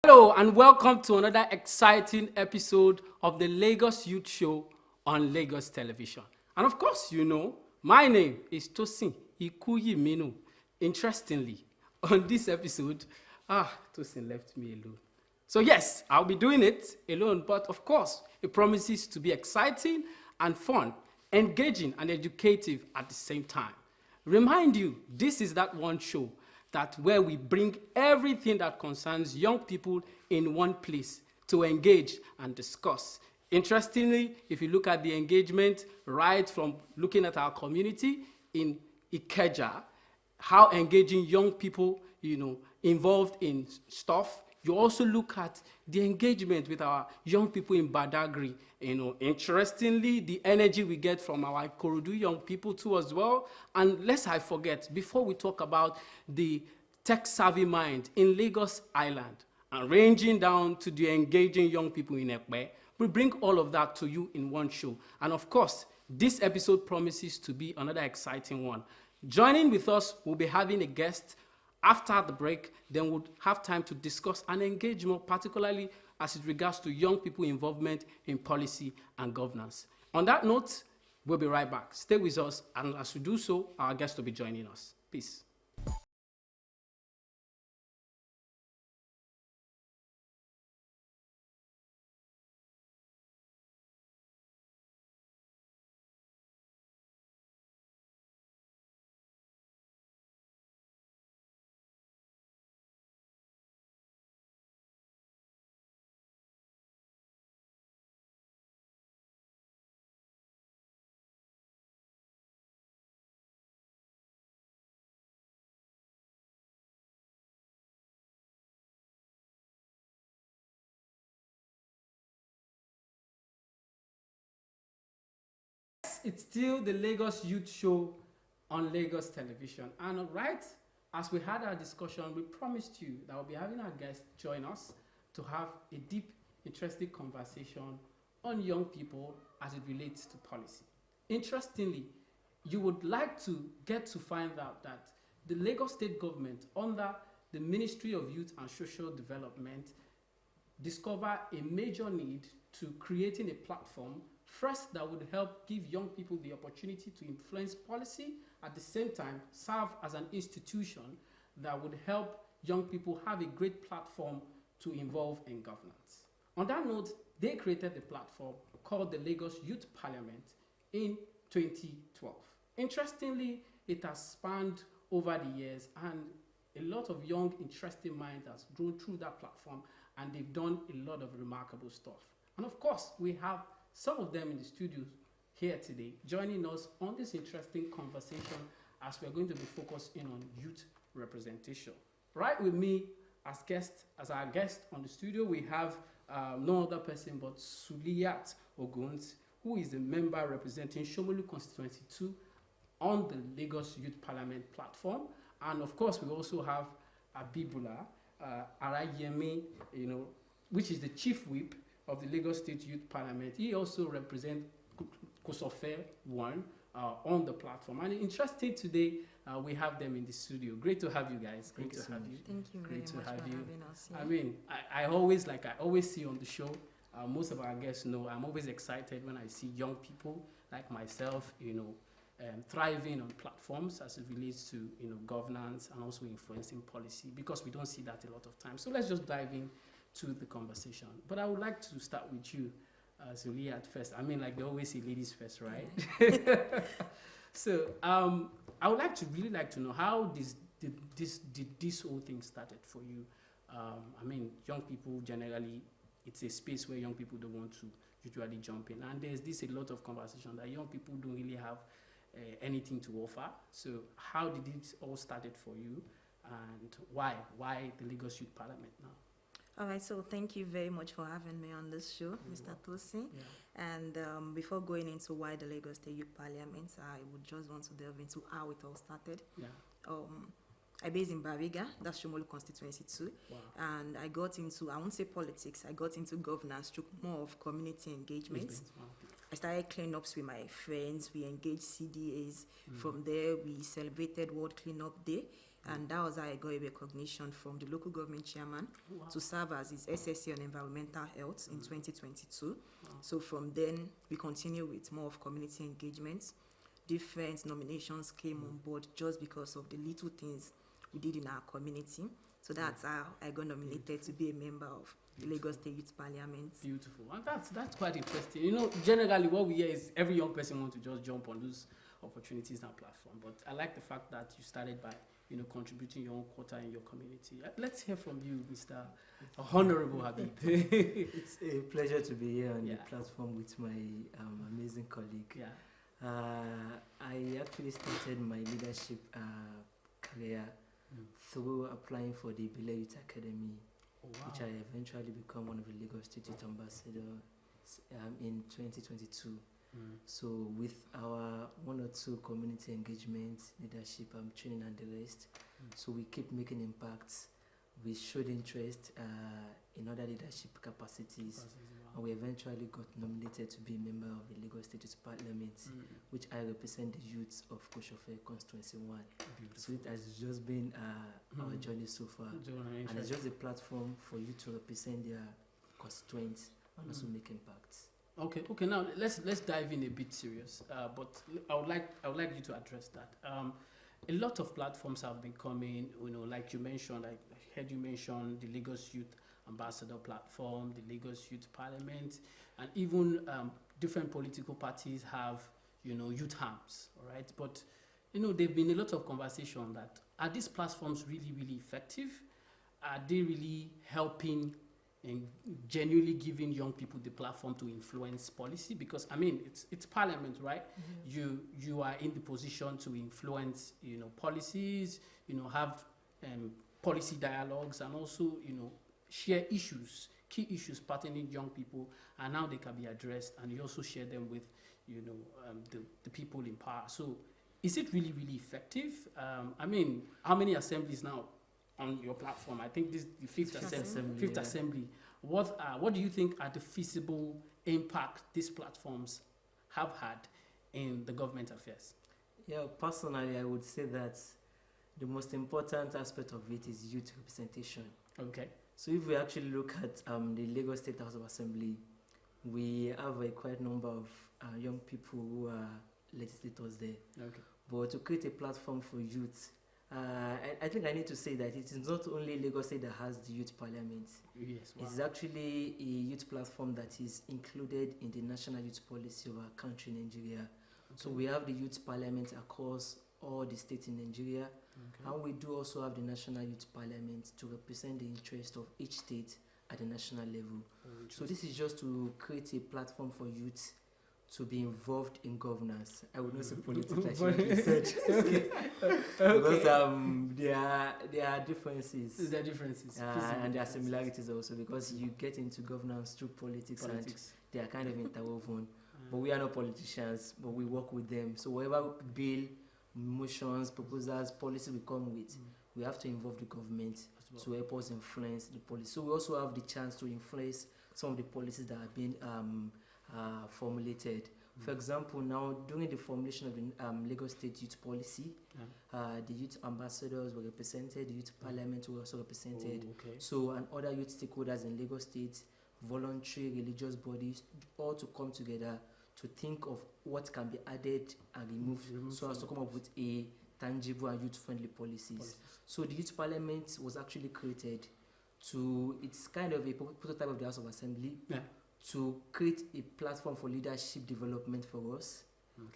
Hello and welcome to another exciting episode of the Lagos Youth Show on Lagos Television. And of course, my name is Tosin Ikuyiminu. Interestingly, on this episode, Tosin left me alone. So yes, I'll be doing it alone, but of course, it promises to be exciting and fun, engaging and educative at the same time. Remind you, this is that one show that where we bring everything that concerns young people in one place to engage and discuss. Interestingly, if you look at the engagement, right from looking at our community in Ikeja, how engaging young people, involved in stuff. You also look at the engagement with our young people in Badagry. Interestingly, the energy we get from our Ikorodu young people too as well. And lest I forget, before we talk about the tech-savvy mind in Lagos Island, and ranging down to the engaging young people in Ekpe, we bring all of that to you in one show. And of course, this episode promises to be another exciting one. Joining with us, we'll be having a guest. After the break, then we'll have time to discuss and engage more, particularly as it regards to young people involvement in policy and governance. On that note, we'll be right back. Stay with us, and as we do so, our guest will be joining us. Peace. It's still the Lagos Youth Show on Lagos Television. And right as we had our discussion, we promised you that we'll be having our guest join us to have a deep, interesting conversation on young people as it relates to policy. Interestingly, you would like to get to find out that the Lagos State government, under the Ministry of Youth and Social Development, discover a major need to creating a platform first that would help give young people the opportunity to influence policy, at the same time serve as an institution that would help young people have a great platform to involve in governance. On that note, they created a platform called the Lagos Youth Parliament in 2012. Interestingly, it has spanned over the years, and a lot of young, interesting minds has grown through that platform, and they've done a lot of remarkable stuff. And of course, we have some of them in the studio here today, joining us on this interesting conversation as we're going to be focusing on youth representation. Right with me as our guest on the studio, we have no other person but Suliyat Oguns, who is a member representing Shomolu Constituency 2 on the Lagos Youth Parliament platform. And of course, we also have Habeebullah Arayemi, which is the chief whip of the Lagos State Youth Parliament. He also represents Kosofe 1 on the platform. And interesting today, we have them in the studio. Great to have you guys. Great to have you. Thank you very much for having us. Yeah. I mean, I always see on the show, most of our guests know I'm always excited when I see young people like myself, thriving on platforms as it relates to governance and also influencing policy, because we don't see that a lot of times. So let's just dive in to the conversation. But I would like to start with you, Suliyat, first. I mean, like they always say ladies first, right? Yeah. So I would really like to know how did this whole thing started for you. I mean, young people generally, it's a space where young people don't want to usually jump in. And there's a lot of conversation that young people don't really have anything to offer. So how did it all started for you, and why the Lagos Youth Parliament now? All right, so thank you very much for having me on this show, Mr. Tosin. Yeah. And before going into why the Lagos State Youth Parliament, I would just want to delve into how it all started. Yeah. I based in Bariga, that's Shomolu Constituency 2. Wow. And I got into, I won't say politics, I got into governance through more of community engagement. Wow. I started cleanups with my friends, we engaged CDAs. From there, we celebrated World Cleanup Day. And that was how I got a recognition from the local government chairman to serve as his SSC on environmental health in 2022. So from then, we continue with more of community engagement. Different nominations came on board just because of the little things we did in our community. So that's how I got nominated to be a member of the Lagos State Youth Parliament. Beautiful. And that's quite interesting. You know, generally what we hear is every young person wants to just jump on those opportunities and platform. But I like the fact that you started by, you know, contributing your own quota in your community. Let's hear from you, Mr. Honorable Habib. It's a pleasure to be here on the platform with my amazing colleague. Yeah. I actually started my leadership career through applying for the Bila Youth Academy, which I eventually become one of the Lagos State Youth Ambassadors in 2022. So with our 1 or 2 community engagement, leadership, training and the rest, so we keep making impacts. We showed interest in other leadership capacities, and we eventually got nominated to be a member of the Lagos State Youth Parliament, which I represent the youths of Koshofe Constituency 1. So it has just been our journey so far, and it's just a platform for you to represent their constituents and also make impacts. Okay. Now let's dive in a bit serious. But I would like you to address that. A lot of platforms have been coming. You know, like you mentioned, I heard you mention the Lagos Youth Ambassador platform, the Lagos Youth Parliament, and even different political parties have, you know, youth arms. All right, but you know, there've been a lot of conversation that are these platforms really effective? Are they really helping and genuinely giving young people the platform to influence policy? Because I mean, it's parliament, right? You are in the position to influence, you know, policies, you know, have policy dialogues, and also, you know, share issues, key issues pertaining to young people, and how they can be addressed, and you also share them with, you know, the people in power. So is it really effective? I mean, how many assemblies now on your platform? I think this is the fifth assembly. What do you think are the feasible impact these platforms have had in the government affairs? Yeah, personally, I would say that the most important aspect of it is youth representation. Okay. So if we actually look at the Lagos State House of Assembly, we have a quite number of young people who are legislators there. Okay. But to create a platform for youth, I think I need to say that it is not only Lagos State that has the youth parliament. Yes, wow. It is actually a youth platform that is included in the national youth policy of our country, Nigeria. Okay. So we have the youth parliament across all the states in Nigeria, and we do also have the national youth parliament to represent the interest of each state at the national level. So this is just to create a platform for youth to be involved in governance. I would not say politics, like you said. Because there are differences. There are differences. And there are similarities also, because you get into governance through politics. And they are kind of interwoven. But we are not politicians, but we work with them. So whatever bill, motions, proposals, policy we come with, we have to involve the government to help us influence the policy. So we also have the chance to influence some of the policies that are being formulated. For example, now during the formulation of the Lagos State Youth Policy, the youth ambassadors were represented, the youth parliament were also represented. So, and other youth stakeholders in Lagos State, voluntary religious bodies, all to come together to think of what can be added and removed, so as to come up with a tangible and youth-friendly policies. So the youth parliament was actually created to, it's kind of a prototype of the House of Assembly, to create a platform for leadership development for us,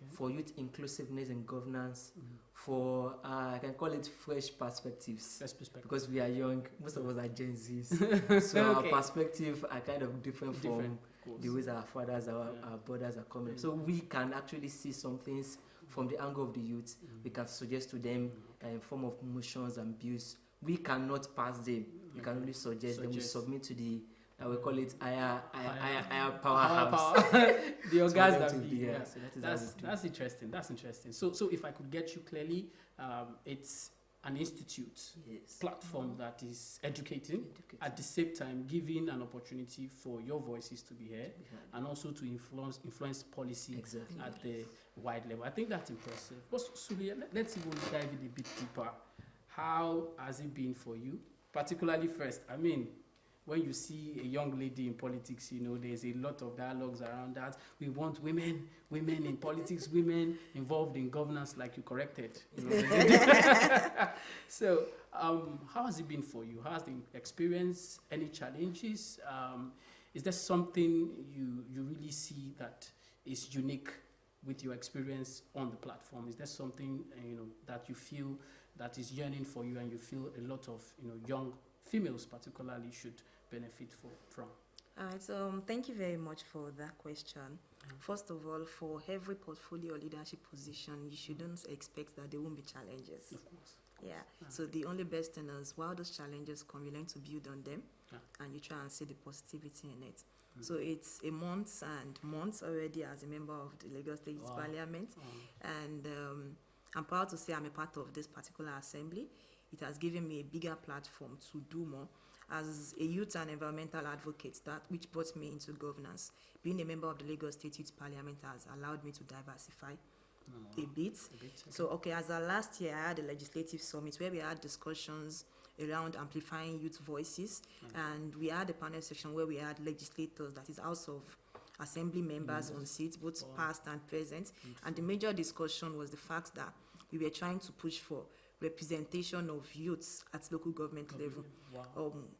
for youth inclusiveness and governance, for, I can call it fresh perspectives, because we are young, most of us are Gen Zs, so our perspective are kind of different from the ways our fathers, our brothers are coming. So we can actually see some things from the angle of the youth. We can suggest to them in form of motions and bills. We cannot pass them, we can only suggest them. We submit to the, we call it higher powerhouse. The organs that be. That's interesting. That's interesting. So if I could get you clearly, it's an institute platform that is educating, at the same time giving an opportunity for your voices to be heard, and also to influence policy at the wide level. I think that's impressive. But Suliyat, let's even dive in a bit deeper. how has it been for you? Particularly first, I mean, when you see a young lady in politics, you know, there's a lot of dialogues around that. We want women in politics, women involved in governance, like you corrected. You know, so, how has it been for you? How has the experience? Any challenges? Is there something you really see that is unique with your experience on the platform? Is there something that you feel that is yearning for you, and you feel a lot of young females particularly should benefit from? All right, so thank you very much for that question. First of all, for every portfolio leadership position, you shouldn't expect that there won't be challenges. Of course. Yeah. So the only best thing is, while those challenges come, you learn to build on them, and you try and see the positivity in it. So it's a months already as a member of the Lagos State Youth Parliament, and I'm proud to say I'm a part of this particular assembly. It has given me a bigger platform to do more. As a youth and environmental advocate, which brought me into governance, being a member of the Lagos State Youth Parliament has allowed me to diversify a bit. So, as of last year, I had a legislative summit where we had discussions around amplifying youth voices, and we had a panel section where we had legislators, that is House of Assembly members on seats, both past and present. And the major discussion was the fact that we were trying to push for representation of youths at local government level.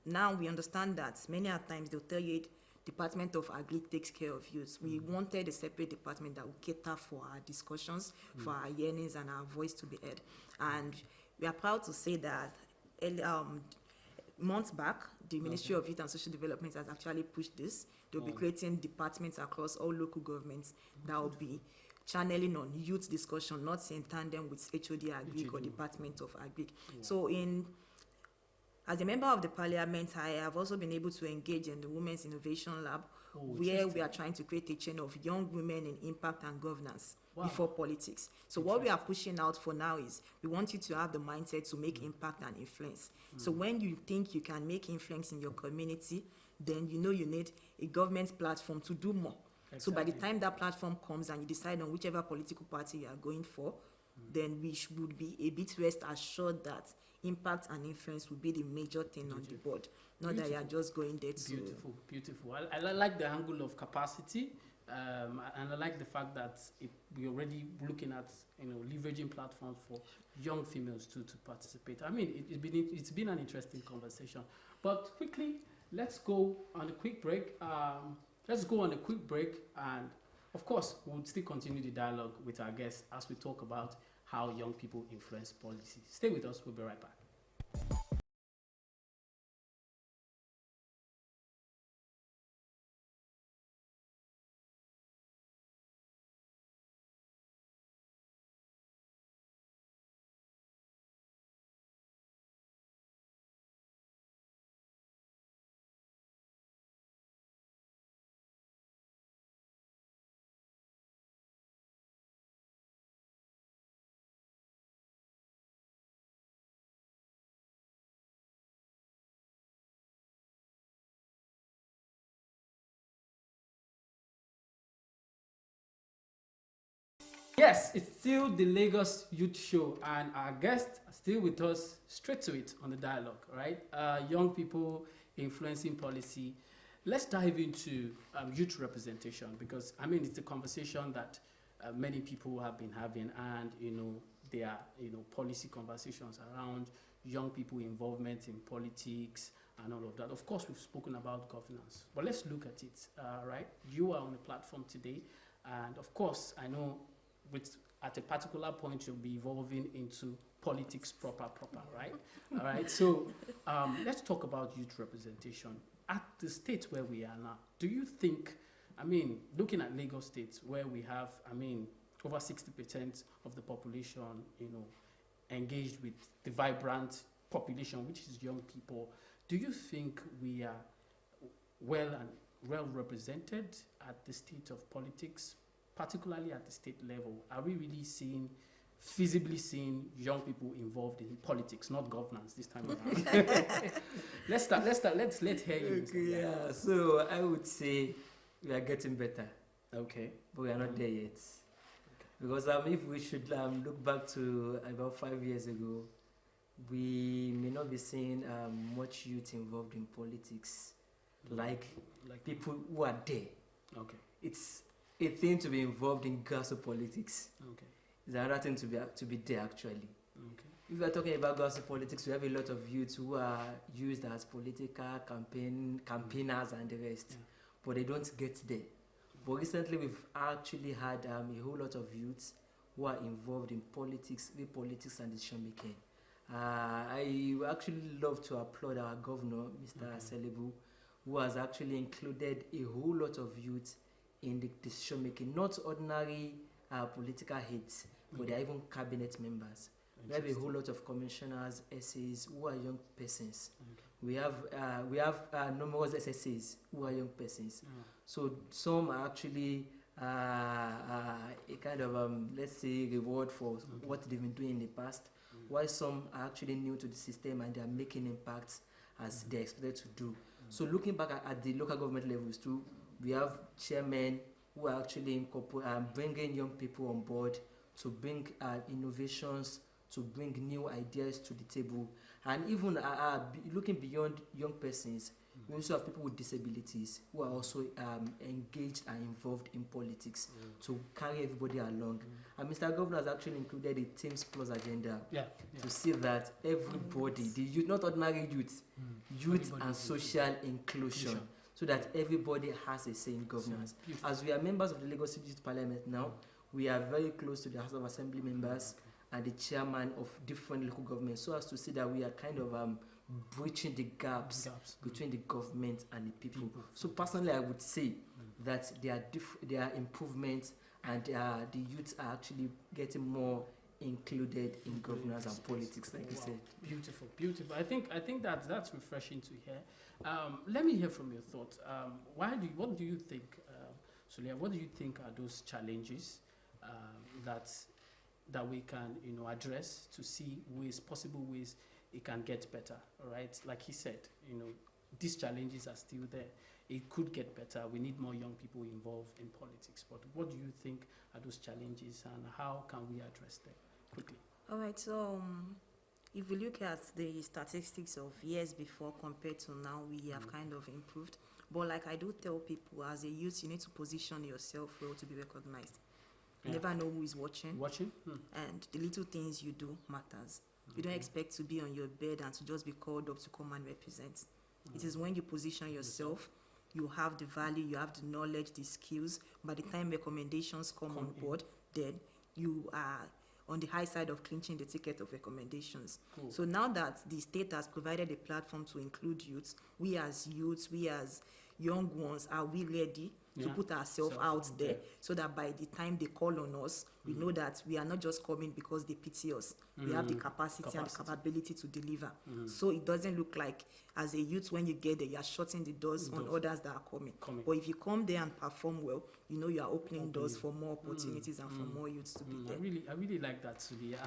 Now we understand that many a times they'll tell you Department of Agri takes care of youths. We wanted a separate department that would cater for our discussions, for our yearnings and our voice to be heard. And we are proud to say that months back, the Ministry of Youth and Social Development has actually pushed this. They'll be creating departments across all local governments that will be channeling on youth discussion, not in tandem with HOD Agri or Department of Agri. So as a member of the parliament, I have also been able to engage in the Women's Innovation Lab, where we are trying to create a chain of young women in impact and governance before politics. So what we are pushing out for now is, we want you to have the mindset to make impact and influence. So when you think you can make influence in your community, then you need a government platform to do more. Exactly. So by the time that platform comes and you decide on whichever political party you are going for, then we should be a bit rest assured that impact and influence will be the major thing on the board, not that you are just going there to... Beautiful. I like the angle of capacity, and I like the fact that we're already looking at leveraging platforms for young females to participate. I mean, it's been an interesting conversation. But quickly, let's go on a quick break. And of course, we'll still continue the dialogue with our guests as we talk about how young people influence policy. Stay with us, we'll be right back. Yes, it's still the Lagos Youth Show, and our guests are still with us. Straight to it on the dialogue, right? Young people influencing policy. Let's dive into youth representation, because it's a conversation that many people have been having, and there are policy conversations around young people involvement in politics and all of that. Of course, we've spoken about governance, but let's look at it. Right? You are on the platform today, and of course, I know. At a particular point, you'll be evolving into politics proper, right? All right, so let's talk about youth representation. At the state where we are now, do you think, looking at Lagos State, where we have, over 60% of the population, engaged with the vibrant population, which is young people, do you think we are well represented at the state of politics? Particularly at the state level, are we really feasibly seeing young people involved in politics, not governance this time around? Let's hear you. Okay, so I would say we are getting better. Okay. But we are not there yet. Okay. Because if we should look back to about 5 years ago, we may not be seeing much youth involved in politics, like people who are there. Okay. It's a thing to be involved in grassroots politics. Okay. It's another thing to be there actually. Okay. If we are talking about grassroots politics, we have a lot of youths who are used as political campaigners and the rest, but they don't get there. But recently, we've actually had a whole lot of youths who are involved in politics, and decision making. I actually love to applaud our governor, Mr. Selibu, who has actually included a whole lot of youth in the decision making, not ordinary political heads, but they are even cabinet members. We have a whole lot of commissioners, SAs who are young persons. We have numerous SSAs who are young persons. So some are actually a kind of let's say reward for what they've been doing in the past, while some are actually new to the system and they are making impacts as they're expected to do. So looking back at the local government levels too, we have chairmen who are actually bringing young people on board to bring innovations, to bring new ideas to the table. And even looking beyond young persons, we also have people with disabilities who are also engaged and involved in politics to carry everybody along. And Mr. Governor has actually included a Teams Plus agenda to see that everybody, the youth, not ordinary youth, youth and social inclusion, so that everybody has a say in governance. As we are members of the Lagos City Youth Parliament now, we are very close to the House of Assembly members and the chairman of different local governments, so as to see that we are kind of bridging the gaps between the government and the people. So personally, I would say that there are improvements, and the youths are actually getting more included in governance and politics, like you said. Beautiful, beautiful. I think that's refreshing to hear. Let me hear from your thoughts. What do you think, Suliyat? What do you think are those challenges that we can address to see possible ways it can get better? All right, like he said, these challenges are still there. It could get better. We need more young people involved in politics. But what do you think are those challenges, and how can we address them quickly? All right, so if we look at the statistics of years before compared to now, we have kind of improved. But like I do tell people, as a youth, you need to position yourself well to be recognized. You never know who is watching. And the little things you do matters. You don't expect to be on your bed and to just be called up to come and represent. It is when you position yourself, you have the value, you have the knowledge, the skills. By the time recommendations come on board, then you are on the high side of clinching the ticket of recommendations. So now that the state has provided a platform to include youths, we as young ones, are we ready to put ourselves out there, so that by the time they call on us, we know that we are not just coming because they pity us. We have the capacity and the capability to deliver. So it doesn't look like, as a youth, when you get there, you are shutting the doors on others that are coming. But if you come there and perform well, you are opening doors for more opportunities and for more youths to be there. I really like that, Suliyat.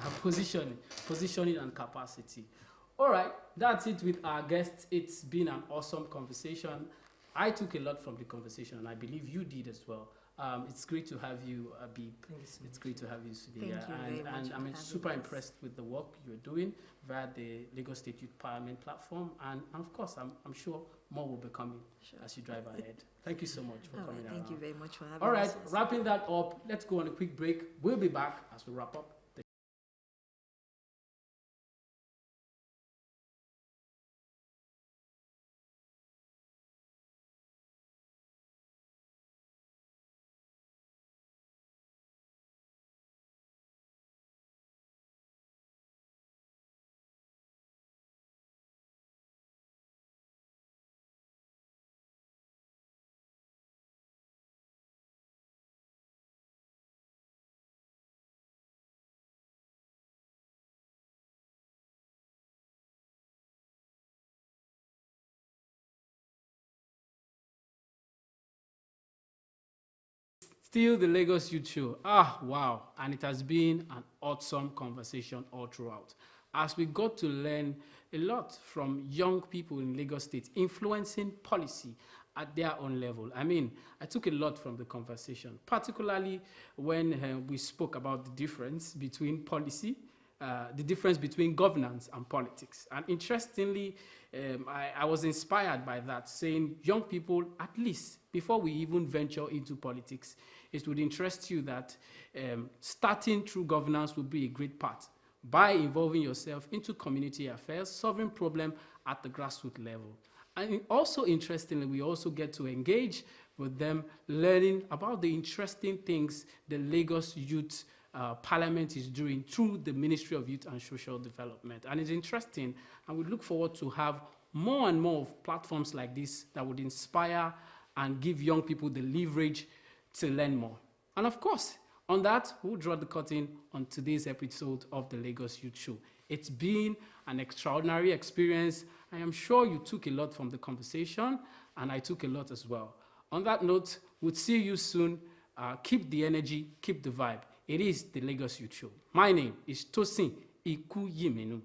Positioning and capacity. All right, that's it with our guests. It's been an awesome conversation. I took a lot from the conversation, and I believe you did as well. It's great to have you, Habeeb. It's great to have you, Suliyat. And I'm super impressed with the work you're doing via the Lagos State Youth Parliament platform. And of course, I'm sure more will be coming as you drive ahead. Thank you so much for coming around. Thank you very much for having us. All right, wrapping that up, let's go on a quick break. We'll be back as we wrap up. Still the Lagos Youth Show. Wow. And it has been an awesome conversation all throughout, as we got to learn a lot from young people in Lagos State influencing policy at their own level. I took a lot from the conversation, particularly when we spoke about the difference between policy the difference between governance and politics. And interestingly, I was inspired by that, saying, young people, at least before we even venture into politics, it would interest you that starting through governance would be a great part by involving yourself into community affairs, solving problems at the grassroots level. And also interestingly, we also get to engage with them, learning about the interesting things the Lagos Youth Parliament is doing through the Ministry of Youth and Social Development. And it's interesting, and we look forward to have more and more of platforms like this that would inspire and give young people the leverage to learn more. And of course, on that, we'll draw the curtain on today's episode of the Lagos Youth Show. It's been an extraordinary experience. I am sure you took a lot from the conversation, and I took a lot as well. On that note, we'll see you soon. Keep the energy, keep the vibe. It is the Lagos Youth Show. My name is Tosin Ikuyimenu.